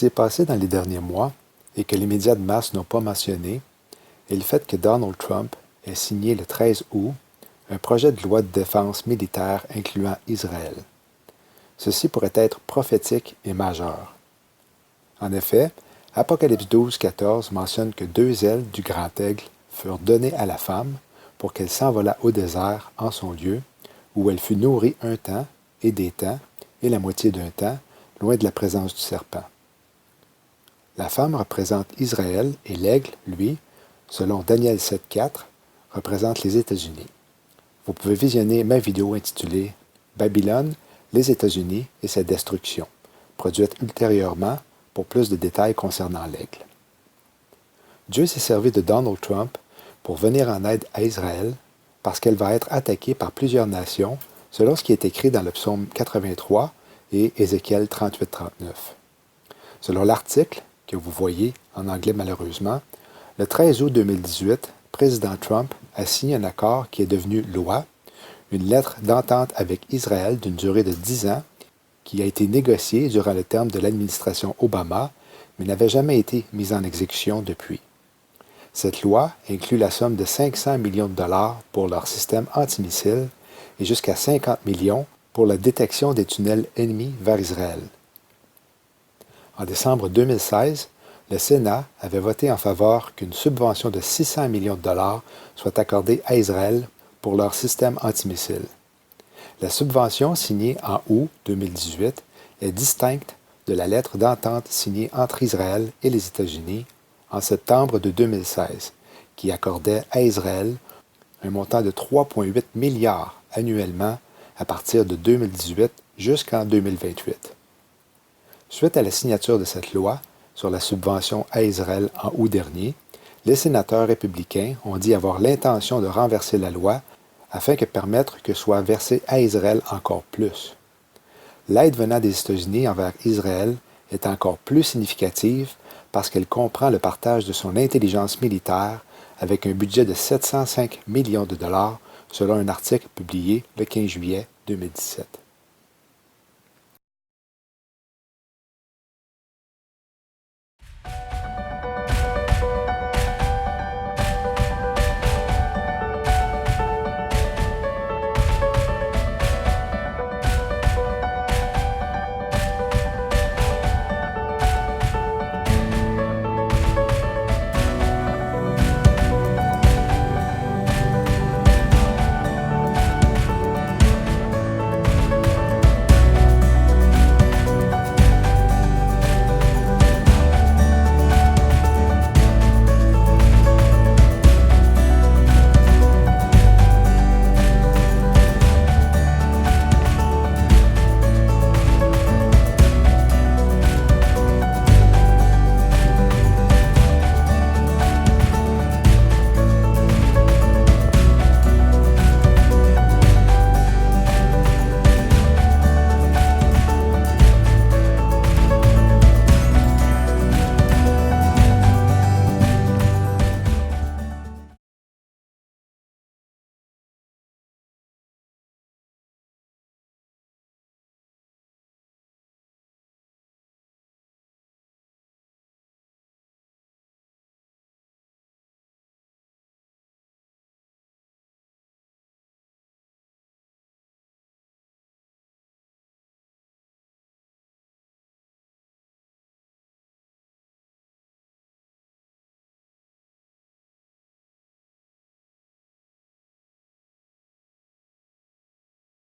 s'est passé dans les derniers mois et que les médias de masse n'ont pas mentionné est le fait que Donald Trump ait signé le 13 août un projet de loi de défense militaire incluant Israël. Ceci pourrait être prophétique et majeur. En effet, Apocalypse 12, 14 mentionne que 2 ailes du grand aigle furent données à la femme pour qu'elle s'envolât au désert en son lieu, où elle fut nourrie un temps et des temps et la moitié d'un temps, loin de la présence du serpent. La femme représente Israël et l'aigle, lui, selon Daniel 7.4, représente les États-Unis. Vous pouvez visionner ma vidéo intitulée Babylone, les États-Unis et sa destruction, produite ultérieurement pour plus de détails concernant l'aigle. Dieu s'est servi de Donald Trump pour venir en aide à Israël parce qu'elle va être attaquée par plusieurs nations, selon ce qui est écrit dans le psaume 83 et Ézéchiel 38-39. Selon l'article, que vous voyez en anglais malheureusement, le 13 août 2018, président Trump a signé un accord qui est devenu loi, une lettre d'entente avec Israël d'une durée de 10 ans qui a été négociée durant le terme de l'administration Obama, mais n'avait jamais été mise en exécution depuis. Cette loi inclut la somme de 500 millions de dollars pour leur système antimissiles et jusqu'à 50 millions pour la détection des tunnels ennemis vers Israël. En décembre 2016, le Sénat avait voté en faveur qu'une subvention de 600 millions de dollars soit accordée à Israël pour leur système antimissiles. La subvention signée en août 2018 est distincte de la lettre d'entente signée entre Israël et les États-Unis en septembre de 2016, qui accordait à Israël un montant de 3,8 milliards annuellement à partir de 2018 jusqu'en 2028. Suite à la signature de cette loi sur la subvention à Israël en août dernier, les sénateurs républicains ont dit avoir l'intention de renverser la loi afin de permettre que soit versé à Israël encore plus. L'aide venant des États-Unis envers Israël est encore plus significative parce qu'elle comprend le partage de son intelligence militaire avec un budget de 705 millions de dollars selon un article publié le 15 juillet 2017.